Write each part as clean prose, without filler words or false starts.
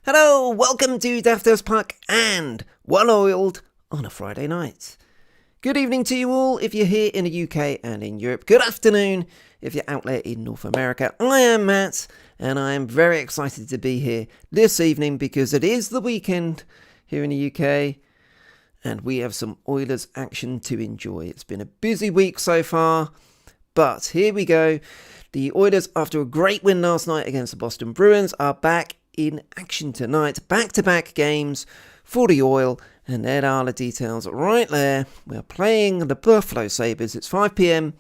Hello, welcome to Dafters Puck and Well Oiled on a Friday night. Good evening to you all if you're here in the UK and in Europe. Good afternoon if you're out there in North America. I am Matt and I am very excited to be here this evening because it is the weekend here in the UK and we have some Oilers action to enjoy. It's been a busy week so far, but here we go. The Oilers, after a great win last night against the Boston Bruins, are back in action tonight. Back-to-back games for the Oil, and there are the details right there. We're playing the Buffalo Sabres. It's 5 p.m.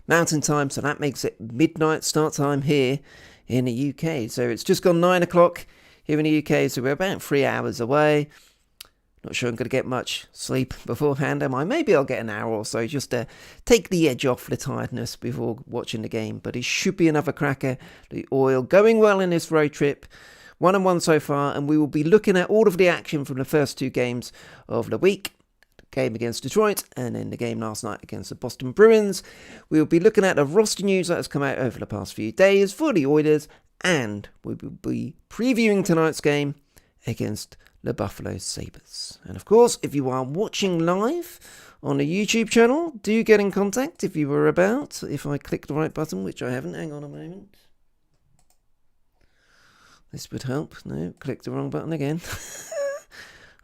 Mountain Time, so that makes it midnight start time here in the UK. So it's just gone 9 o'clock here in the UK, so we're about 3 hours away. Not sure I'm going to get much sleep beforehand, am I? Maybe I'll get an hour or so just to take the edge off the tiredness before watching the game. But it should be another cracker. The Oil going well in this road trip. 1-1 so far, and we will be looking at all of the action from the first two games of the week. The game against Detroit, and then the game last night against the Boston Bruins. We will be looking at the roster news that has come out over the past few days for the Oilers, and we will be previewing tonight's game against the Buffalo Sabres. And of course, if you are watching live on the YouTube channel, do get in contact if you were about. If I click the right button, which I haven't, hang on a moment. This would help. No, click the wrong button again.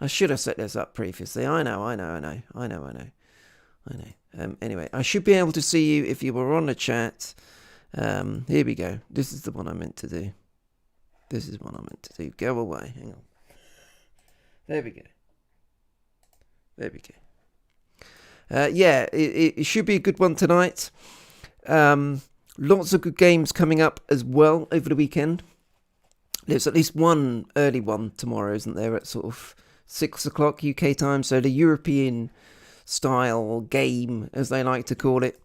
I should have set this up previously. I know. Anyway, I should be able to see you if you were on the chat. Here we go. This is the one I meant to do. Go away. Hang on. There we go. Yeah, it should be a good one tonight. Lots of good games coming up as well over the weekend. There's at least one early one tomorrow, isn't there, at sort of 6 o'clock UK time. So the European style game, as they like to call it.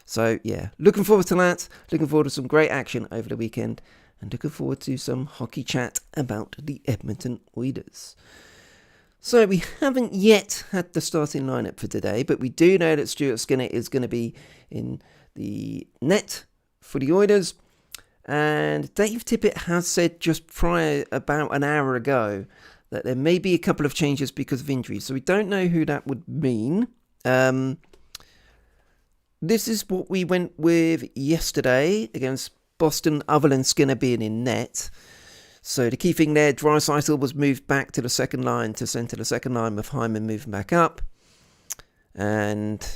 So yeah, looking forward to that. Looking forward to some great action over the weekend. And looking forward to some hockey chat about the Edmonton Oilers. So we haven't yet had the starting lineup for today, but we do know that Stuart Skinner is going to be in the net for the Oilers. And Dave Tippett has said just prior, about an hour ago, that there may be a couple of changes because of injuries. So we don't know who that would mean. This is what we went with yesterday against Boston, other than Skinner being in net. So the key thing there, Draisaitl was moved back to the second line to centre the second line with Hyman moving back up. And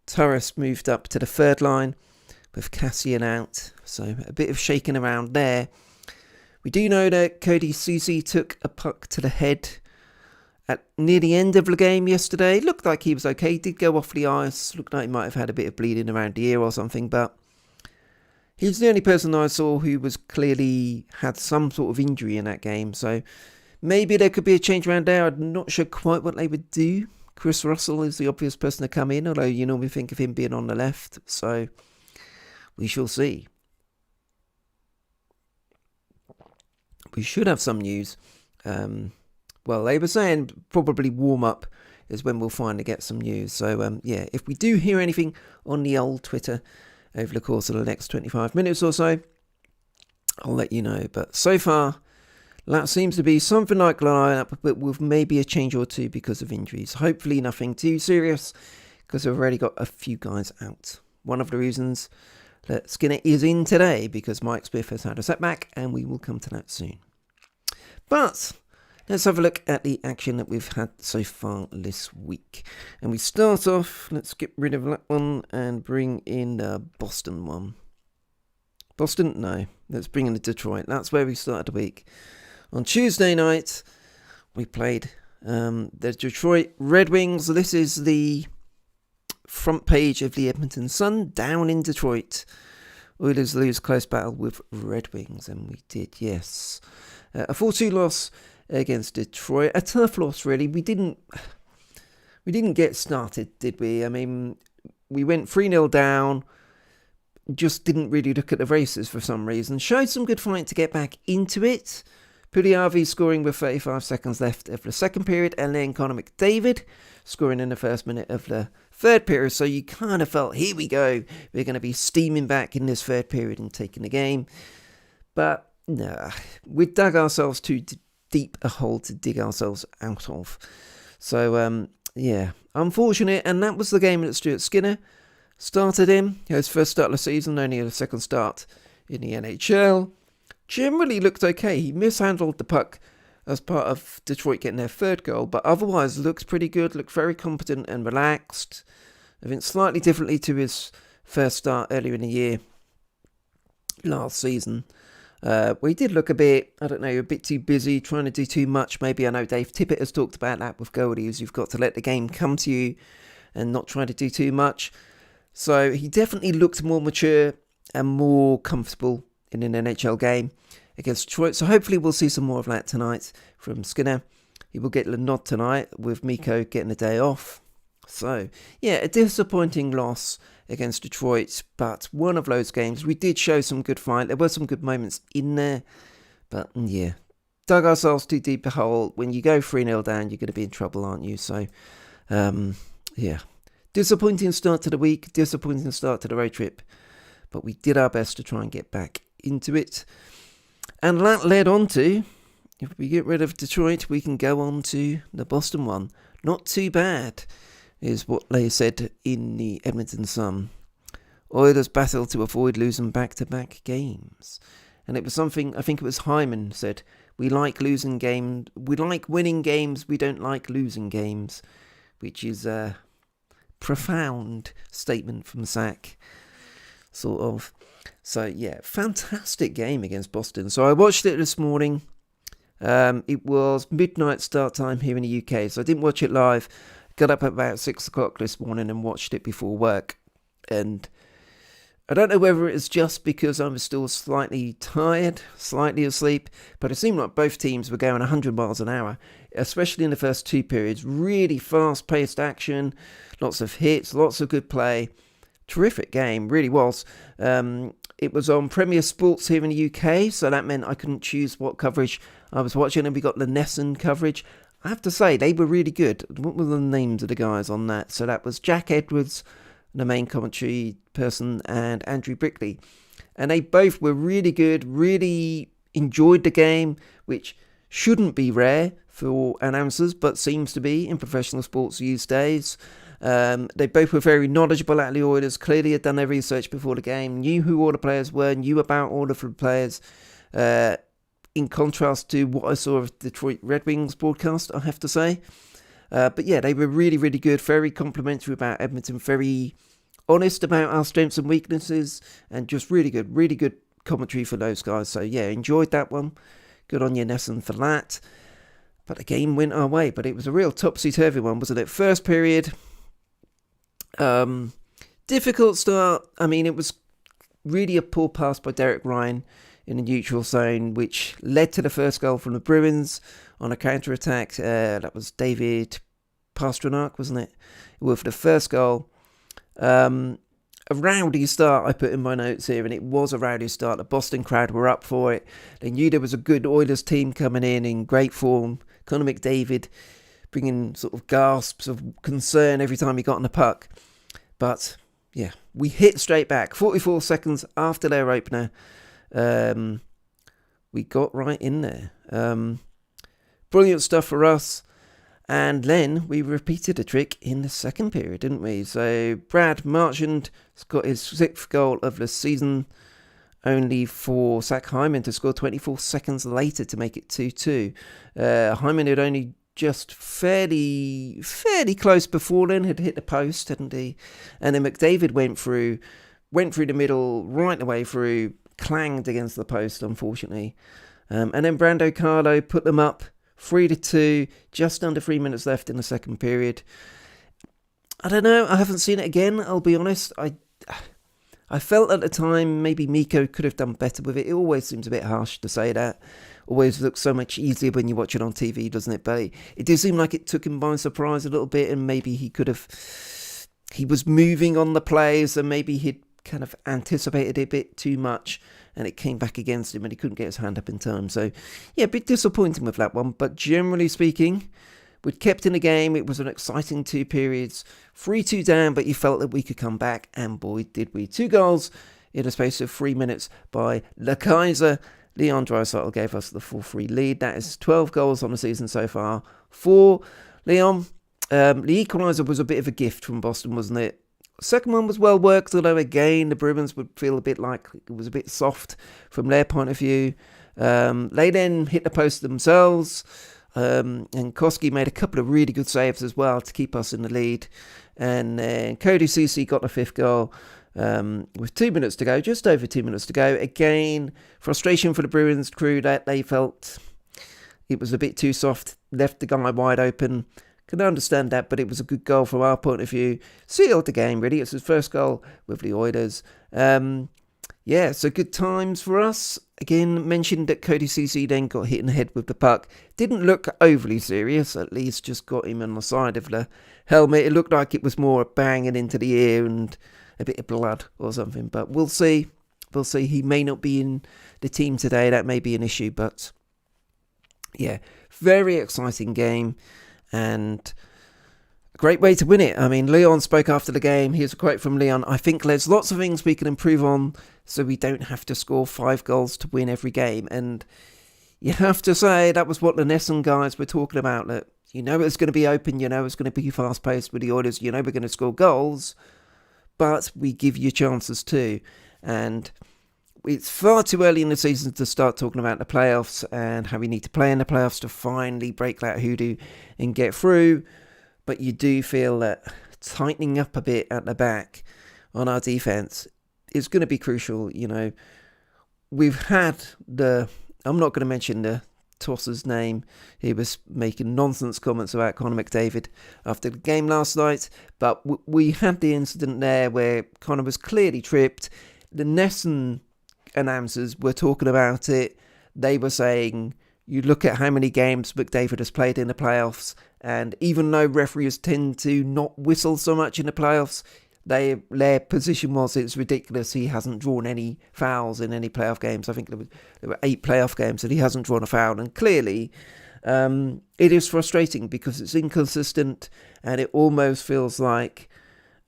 Turris moved up to the third line with Cassian out. So a bit of shaking around there. We do know that Cody Ceci took a puck to the head at near the end of the game yesterday. Looked like he was okay. Did go off the ice. Looked like he might have had a bit of bleeding around the ear or something. But he's the only person I saw who was clearly had some sort of injury in that game. So maybe there could be a change around there. I'm not sure quite what they would do. Chris Russell is the obvious person to come in, although you normally think of him being on the left. So we shall see. We should have some news. Well, they were saying probably warm up is when we'll finally get some news. So, yeah, if we do hear anything on the old Twitter over the course of the next 25 minutes or so, I'll let you know. But so far, that seems to be something like the lineup, but with maybe a change or two because of injuries. Hopefully nothing too serious, because we've already got a few guys out. One of the reasons that Skinner is in today, because Mike Smith has had a setback, and we will come to that soon. But let's have a look at the action that we've had so far this week. And we start off, let's get rid of that one and bring in the Boston one. Boston? No. Let's bring in the Detroit. That's where we started the week. On Tuesday night, we played the Detroit Red Wings. This is the front page of the Edmonton Sun, down in Detroit. Oilers lose close battle with Red Wings, and we did, yes. A 4-2 loss against Detroit. A tough loss, really. We didn't get started, did we? I mean, we went 3-0 down, just didn't really look at the races for some reason. Showed some good fight to get back into it. Puliarvi scoring with 35 seconds left of the second period, and then Connor McDavid scoring in the first minute of the third period. So you kind of felt, here we go, we're going to be steaming back in this third period and taking the game. But no, we dug ourselves too deep a hole to dig ourselves out of. So, unfortunate. And that was the game that Stuart Skinner started in. His first start of the season, only a second start in the NHL. Generally looked okay. He mishandled the puck as part of Detroit getting their third goal, but otherwise looked pretty good, looked very competent and relaxed. I think slightly differently to his first start earlier in the year last season. We did look a bit too busy, trying to do too much. Maybe, I know Dave Tippett has talked about that with goalies. You've got to let the game come to you and not try to do too much. So he definitely looked more mature and more comfortable in an NHL game against Detroit. So hopefully we'll see some more of that tonight from Skinner. He will get the nod tonight with Mikko getting a day off. So, yeah, a disappointing loss against Detroit, but one of those games. We did show some good fight. There were some good moments in there, but yeah, dug ourselves too deep a hole. When you go 3-0 down, you're going to be in trouble, aren't you? So, yeah, disappointing start to the week, disappointing start to the road trip, but we did our best to try and get back into it. And that led on to, if we get rid of Detroit, we can go on to the Boston one. Not too bad, is what they said in the Edmonton Sun. Oilers battle to avoid losing back-to-back games. And it was something, I think it was Hyman said, we like winning games, we don't like losing games, which is a profound statement from Zach, sort of. So yeah, fantastic game against Boston. So I watched it this morning. It was midnight start time here in the UK, so I didn't watch it live. Got up at about 6 o'clock this morning and watched it before work. And I don't know whether it's just because I was still slightly tired, slightly asleep, but it seemed like both teams were going 100 miles an hour, especially in the first two periods. Really fast-paced action, lots of hits, lots of good play. Terrific game, really was. It was on Premier Sports here in the UK, so that meant I couldn't choose what coverage I was watching, and we got the Nesson coverage. I have to say, they were really good. What were the names of the guys on that? So that was Jack Edwards, the main commentary person, and Andrew Brickley. And they both were really good, really enjoyed the game, which shouldn't be rare for announcers, but seems to be in professional sports these days. They both were very knowledgeable at the Oilers, clearly had done their research before the game, knew who all the players were, knew about all of the players, in contrast to what I saw of Detroit Red Wings broadcast, I have to say. But yeah, they were really, really good, very complimentary about Edmonton, very honest about our strengths and weaknesses, and just really good commentary for those guys. So yeah, enjoyed that one. Good on you, Nesson, for that. But the game went our way, but it was a real topsy-turvy one, wasn't it? First period, difficult start. I mean, it was really a poor pass by Derek Ryan in the neutral zone, which led to the first goal from the Bruins on a counter-attack. That was David Pastrnak, wasn't it? With the first goal. A rowdy start, I put in my notes here, and it was a rowdy start. The Boston crowd were up for it. They knew there was a good Oilers team coming in great form. Connor McDavid bringing sort of gasps of concern every time he got on the puck. But, yeah, we hit straight back. 44 seconds after their opener. We got right in there. Brilliant stuff for us. And then we repeated the trick in the second period, didn't we? So Brad Marchand got his 6th goal of the season, only for Zach Hyman to score 24 seconds later to make it 2-2. Hyman had only just fairly close before then, had hit the post, hadn't he? And then McDavid went through the middle, right the way through, clanged against the post, unfortunately. And then Brando Carlo put them up 3-2, just under 3 minutes left in the second period. I don't know, I haven't seen it again, I'll be honest. I felt at the time maybe Mikko could have done better with it. It always seems a bit harsh to say that. Always looks so much easier when you watch it on TV, doesn't it? But it did seem like it took him by surprise a little bit, and maybe he was moving on the plays, and maybe he'd kind of anticipated it a bit too much, and it came back against him and he couldn't get his hand up in time. So yeah, a bit disappointing with that one, but generally speaking, we'd kept in the game. It was an exciting 2 periods, 3-2 down, but you felt that we could come back, and boy did we. 2 goals in a space of 3 minutes by Le Kaiser Leon Draisaitl gave us the 4-3 lead. That is 12 goals on the season so far for Leon. The equaliser was a bit of a gift from Boston, wasn't it? Second one was well worked, although again the Bruins would feel a bit like it was a bit soft from their point of view. They then hit the post themselves, and Koski made a couple of really good saves as well to keep us in the lead. And then Cody Ceci got the 5th goal with 2 minutes to go, just over 2 minutes to go. Again, frustration for the Bruins crew that they felt it was a bit too soft, left the guy wide open. Can understand that, but it was a good goal from our point of view. Sealed the game, really. It's his first goal with the Oilers. So good times for us. Again, mentioned that Cody Ceci then got hit in the head with the puck. Didn't look overly serious, at least just got him on the side of the helmet. It looked like it was more banging into the ear and a bit of blood or something, but we'll see. We'll see. He may not be in the team today. That may be an issue, but yeah, very exciting game. And a great way to win it. I mean, Leon spoke after the game. Here's a quote from Leon. I think there's lots of things we can improve on so we don't have to score 5 goals to win every game. And you have to say that was what the Nesson guys were talking about. That you know it's going to be open. You know it's going to be fast-paced with the Oilers. You know we're going to score goals. But we give you chances too. And it's far too early in the season to start talking about the playoffs and how we need to play in the playoffs to finally break that hoodoo and get through. But you do feel that tightening up a bit at the back on our defence is going to be crucial. You know, we've had I'm not going to mention the tosser's name. He was making nonsense comments about Connor McDavid after the game last night. But we had the incident there where Connor was clearly tripped. The Nesson announcers were talking about it. They were saying, you look at how many games McDavid has played in the playoffs, and even though referees tend to not whistle so much in the playoffs, their position was it's ridiculous. He hasn't drawn any fouls in any playoff games. I think there were 8 playoff games that he hasn't drawn a foul, and clearly it is frustrating because it's inconsistent, and it almost feels like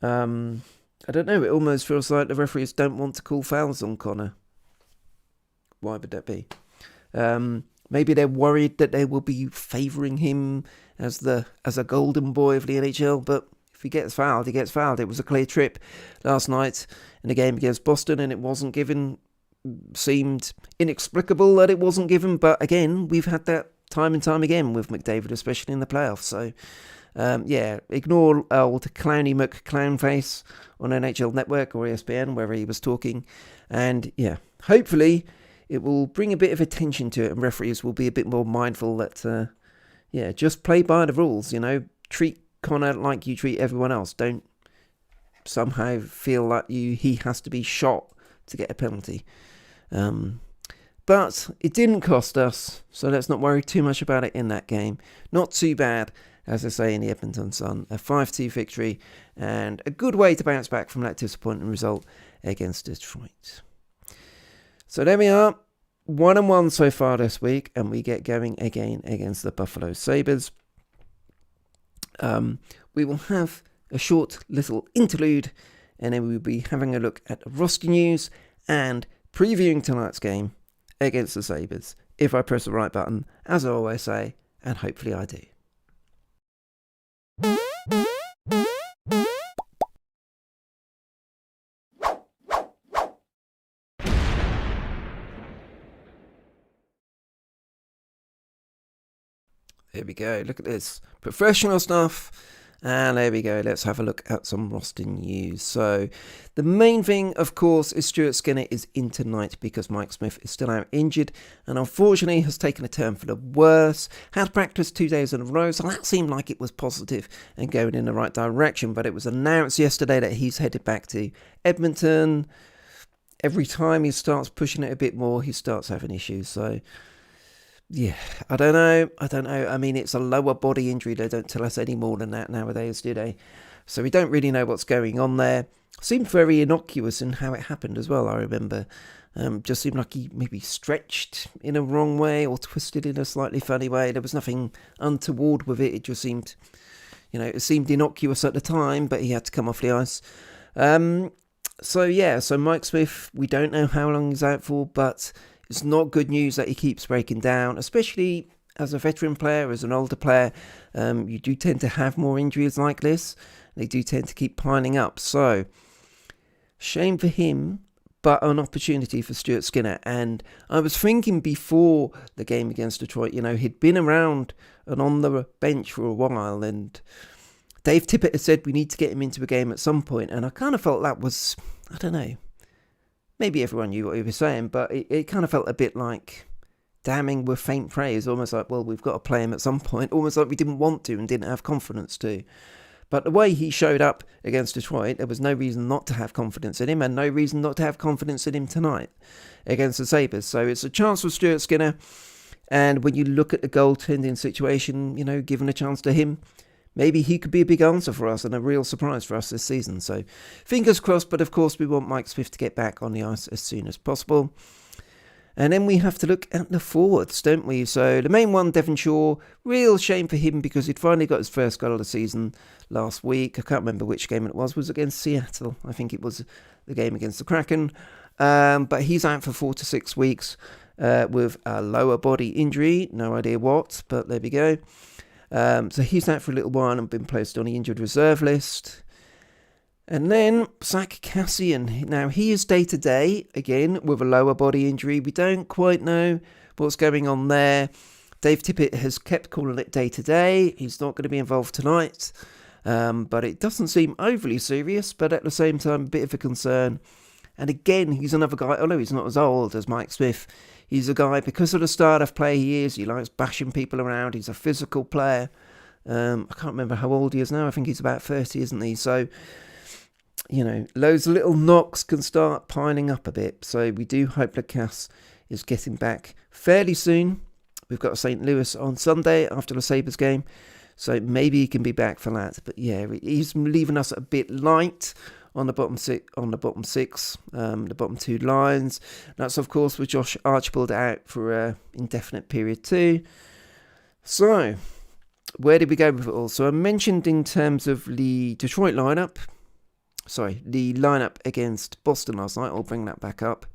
it almost feels like the referees don't want to call fouls on Connor. Why would that be? Maybe they're worried that they will be favouring him as a golden boy of the NHL, but if he gets fouled, he gets fouled. It was a clear trip last night in the game against Boston, and it wasn't given. Seemed inexplicable that it wasn't given, but again, we've had that time and time again with McDavid, especially in the playoffs. So, ignore old Clowny McClownface on NHL Network or ESPN, wherever he was talking. And yeah, hopefully it will bring a bit of attention to it, and referees will be a bit more mindful that, just play by the rules, you know, treat Connor like you treat everyone else. Don't somehow feel like he has to be shot to get a penalty. But it didn't cost us, so let's not worry too much about it in that game. Not too bad, as I say, in the Edmonton Sun. A 5-2 victory, and a good way to bounce back from that disappointing result against Detroit. So there we are, 1-1 so far this week, and we get going again against the Buffalo Sabres. We will have a short little interlude, and then we'll be having a look at the roster news and previewing tonight's game against the Sabres, if I press the right button, as I always say, and hopefully I do. There we go. Look at this. Professional stuff. And there we go. Let's have a look at some roster news. So the main thing, of course, is Stuart Skinner is in tonight because Mike Smith is still out injured and unfortunately has taken a turn for the worse. Had practice 2 days in a row, so that seemed like it was positive and going in the right direction. But it was announced yesterday that he's headed back to Edmonton. Every time he starts pushing it a bit more, he starts having issues. So yeah, I don't know. I mean, it's a lower body injury. They don't tell us any more than that nowadays, do they? So we don't really know what's going on there. Seemed very innocuous in how it happened as well, I remember. Just seemed like he maybe stretched in a wrong way or twisted in a slightly funny way. There was nothing untoward with it. It just seemed, it seemed innocuous at the time, but he had to come off the ice. So Mike Smith, we don't know how long he's out for, but It's not good news that he keeps breaking down, especially as a veteran player, as an older player. You do tend to have more injuries like this. They do tend to keep piling up. So, shame for him, but an opportunity for Stuart Skinner. And I was thinking before the game against Detroit, he'd been around and on the bench for a while, and Dave Tippett had said we need to get him into a game at some point, and I kind of felt that was, I don't know, maybe everyone knew what he was saying, but it kind of felt a bit like damning with faint praise, almost like, well, we've got to play him at some point, almost like we didn't want to and didn't have confidence to. But the way he showed up against Detroit, there was no reason not to have confidence in him, and no reason not to have confidence in him tonight against the Sabres. So it's a chance for Stuart Skinner, and when you look at the goaltending situation, given a chance to him, maybe he could be a big answer for us and a real surprise for us this season. So fingers crossed, but of course we want Mike Smith to get back on the ice as soon as possible. And then we have to look at the forwards, don't we? So the main one, Devon Shaw, real shame for him because he'd finally got his first goal of the season last week. I can't remember which game it was. Was it against Seattle? I think it was the game against the Kraken. But he's out for 4 to 6 weeks with a lower body injury. No idea what, but there we go. So he's out for a little while and been placed on the injured reserve list. And then Zach Kassian. Now he is day-to-day, again, with a lower body injury. We don't quite know what's going on there. Dave Tippett has kept calling it day-to-day. He's not going to be involved tonight. But it doesn't seem overly serious, but at the same time, a bit of a concern. And again, he's another guy, although he's not as old as Mike Smith, he's a guy, because of the style of play he is, he likes bashing people around, he's a physical player. I can't remember how old he is now, I think he's about 30, isn't he? So, those little knocks can start piling up a bit. So we do hope that Cass is getting back fairly soon. We've got St. Louis on Sunday after the Sabres game, so maybe he can be back for that. But yeah, he's leaving us a bit light on the bottom six, the bottom two lines. That's of course with Josh Archibald out for an indefinite period too. So where did we go with it all? So I mentioned in terms of the Detroit lineup. The lineup against Boston last night. I'll bring that back up.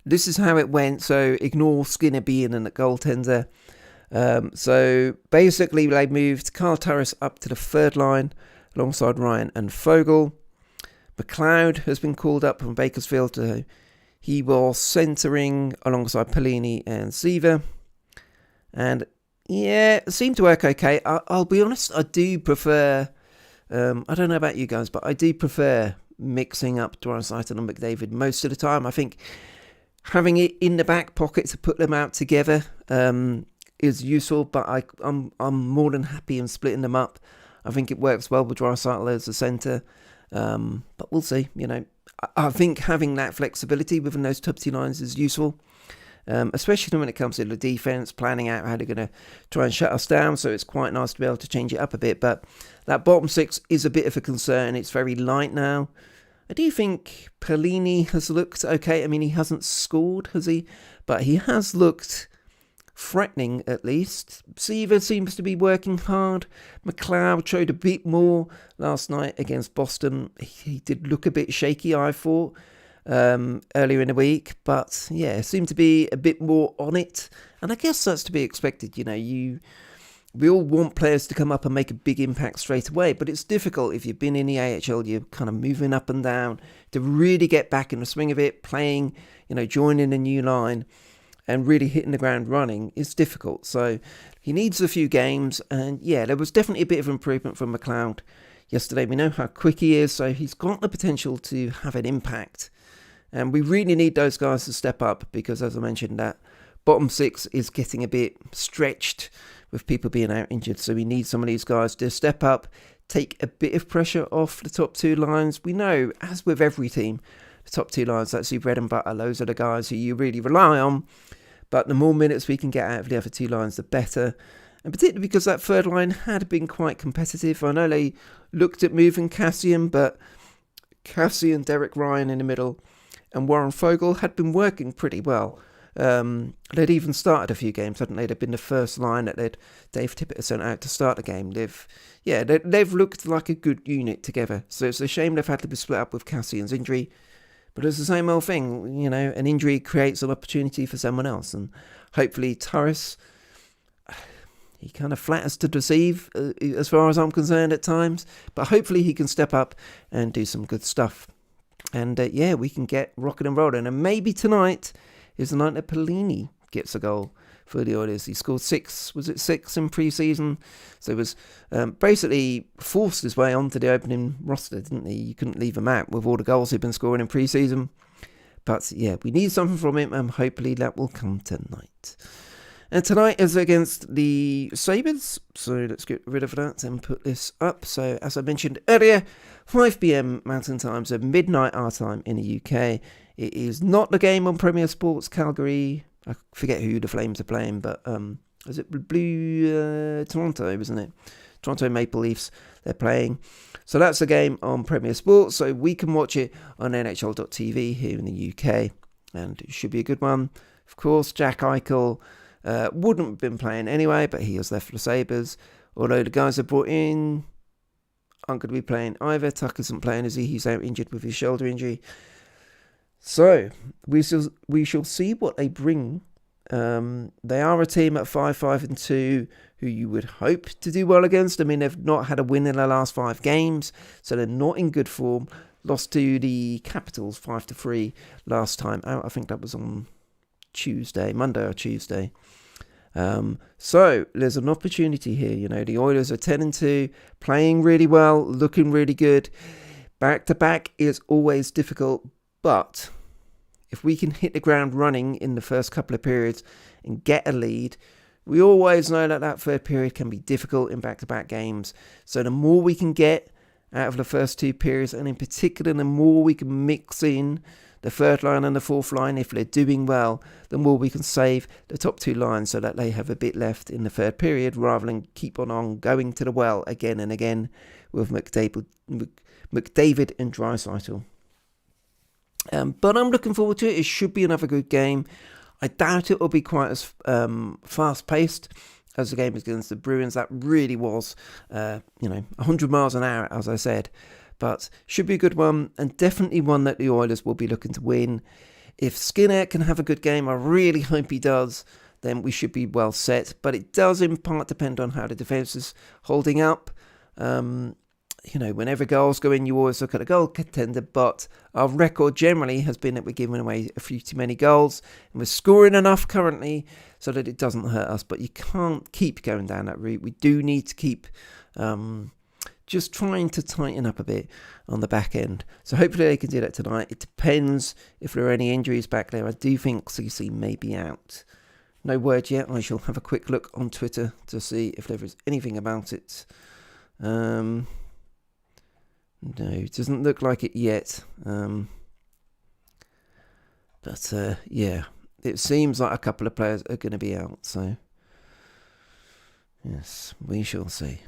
This is how it went. So ignore Skinner being in the goaltender. So basically they moved Carl Turris up to the third line alongside Ryan and Fogle. McLeod has been called up from Bakersfield. He was centering alongside Pelini and Seaver. And yeah, it seemed to work okay. I'll be honest, I do prefer... I don't know about you guys, but I do prefer mixing up Draisaitl and McDavid most of the time. I think having it in the back pocket to put them out together is useful, but I'm more than happy in splitting them up. I think it works well with Draisaitl as a centre, but we'll see. I think having that flexibility within those top two lines is useful. Especially when it comes to the defence, planning out how they're going to try and shut us down. So it's quite nice to be able to change it up a bit. But that bottom six is a bit of a concern. It's very light now. I do think Pelini has looked okay. I mean, he hasn't scored, has he? But he has looked threatening, at least. Seaver seems to be working hard. McLeod showed a bit more last night against Boston. He did look a bit shaky, I thought. Earlier in the week, but yeah, seemed to be a bit more on it, and I guess that's to be expected. We all want players to come up and make a big impact straight away, but it's difficult if you've been in the AHL, you're kind of moving up and down to really get back in the swing of it, playing, joining a new line and really hitting the ground running is difficult. So he needs a few games, and yeah, there was definitely a bit of improvement from McLeod yesterday. We know how quick he is, so he's got the potential to have an impact. And we really need those guys to step up because, as I mentioned, that bottom six is getting a bit stretched with people being out injured. So we need some of these guys to step up, take a bit of pressure off the top two lines. We know, as with every team, the top two lines, that's your bread and butter. Those are the guys who you really rely on. But the more minutes we can get out of the other two lines, the better. And particularly because that third line had been quite competitive. I know they looked at moving Kassian, but Kassian, Derek Ryan in the middle, and Warren Fogle had been working pretty well. They'd even started a few games, hadn't they? They'd been the first line that Dave Tippett sent out to start the game. They've looked like a good unit together. So it's a shame they've had to be split up with Cassian's injury. But it's the same old thing, an injury creates an opportunity for someone else. And hopefully Turris, he kind of flatters to deceive as far as I'm concerned at times. But hopefully he can step up and do some good stuff. And we can get rocking and rolling. And maybe tonight is the night that Pelini gets a goal for the Oilers. He scored 6 in pre-season? So he was basically forced his way onto the opening roster, didn't he? You couldn't leave him out with all the goals he'd been scoring in pre-season. But we need something from him, and hopefully that will come tonight. And tonight is against the Sabres, so let's get rid of that and put this up. So as I mentioned earlier, 5 p.m. Mountain Time, so midnight our time in the UK. It is not the game on Premier Sports Calgary. I forget who the Flames are playing, but is it Blue Toronto, isn't it? Toronto Maple Leafs, they're playing. So that's a game on Premier Sports, so we can watch it on NHL.tv here in the UK, and it should be a good one. Of course, Jack Eichel wouldn't have been playing anyway, but he has left for the Sabres. Although the guys have brought in aren't going to be playing either. Tuck isn't playing, is he? He's out injured with his shoulder injury. So we shall see what they bring. They are a team at 5-5-2 who you would hope to do well against. I mean, they've not had a win in their last 5 games, so they're not in good form. Lost to the Capitals 5-3 last time out. I think that was on Monday or Tuesday. So there's an opportunity here. The Oilers are 10-2, playing really well, looking really good. Back to back is always difficult, but if we can hit the ground running in the first couple of periods and get a lead, we always know that third period can be difficult in back-to-back games. So the more we can get out of the first 2 periods, and in particular the more we can mix in the third line and the fourth line, if they're doing well, the more we can save the top 2 lines so that they have a bit left in the third period, rather than keep on going to the well again and again with McDavid and Draisaitl. But I'm looking forward to it. It should be another good game. I doubt it will be quite as fast-paced as the game against the Bruins. That really was, 100 miles an hour, as I said. But should be a good one, and definitely one that the Oilers will be looking to win. If Skinner can have a good game, I really hope he does, then we should be well set. But it does in part depend on how the defence is holding up. Whenever goals go in, you always look at a goal contender, but our record generally has been that we're giving away a few too many goals, and we're scoring enough currently so that it doesn't hurt us. But you can't keep going down that route. We do need to keep just trying to tighten up a bit on the back end. So hopefully they can do that tonight. It depends if there are any injuries back there. I do think CC may be out. No word yet. I shall have a quick look on Twitter to see if there is anything about it. No, it doesn't look like it yet. But it seems like a couple of players are going to be out. So, yes, we shall see.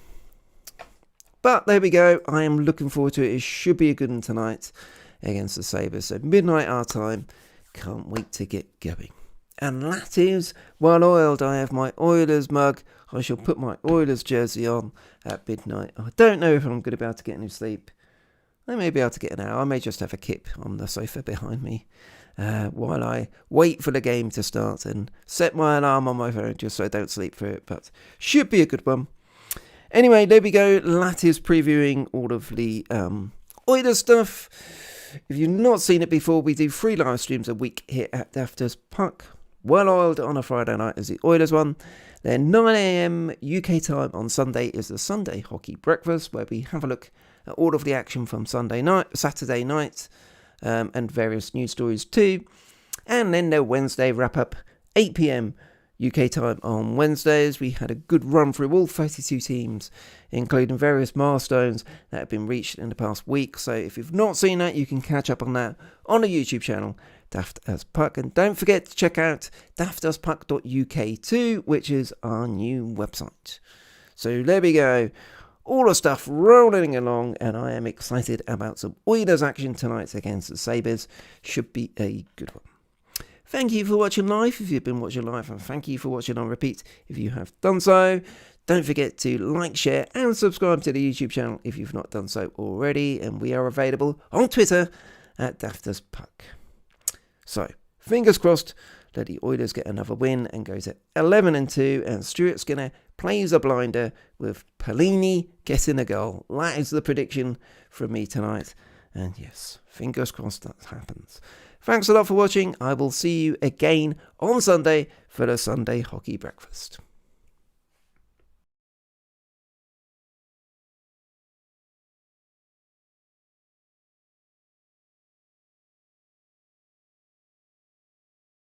But there we go. I am looking forward to it. It should be a good one tonight against the Sabres. So midnight our time. Can't wait to get going. And that is well oiled. I have my Oilers mug. I shall put my Oilers jersey on at midnight. I don't know if I'm going to be able to get any sleep. I may be able to get an hour. I may just have a kip on the sofa behind me while I wait for the game to start and set my alarm on my phone just so I don't sleep through it. But should be a good one. Anyway, there we go. That is previewing all of the Oilers stuff. If you've not seen it before, we do 3 live streams a week here at Daft as Puck. Well oiled on a Friday night is the Oilers one. Then 9 a.m. UK time on Sunday is the Sunday Hockey Breakfast, where we have a look at all of the action from Saturday night, and various news stories too. And then the Wednesday wrap up, 8 p.m. UK time on Wednesdays. We had a good run through all 32 teams, including various milestones that have been reached in the past week. So if you've not seen that, you can catch up on that on the YouTube channel, Daft as Puck. And don't forget to check out daftaspuck.uk too, which is our new website. So there we go. All the stuff rolling along, and I am excited about some Oilers action tonight against the Sabres. Should be a good one. Thank you for watching live if you've been watching live, and thank you for watching on repeat if you have done so. Don't forget to like, share and subscribe to the YouTube channel if you've not done so already, and we are available on Twitter at Dafter's Puck. So, fingers crossed that the Oilers get another win and goes at 11-2, and Stuart Skinner plays a blinder with Pelini getting a goal. That is the prediction from me tonight. And yes, fingers crossed that happens. Thanks a lot for watching. I will see you again on Sunday for the Sunday Hockey Breakfast.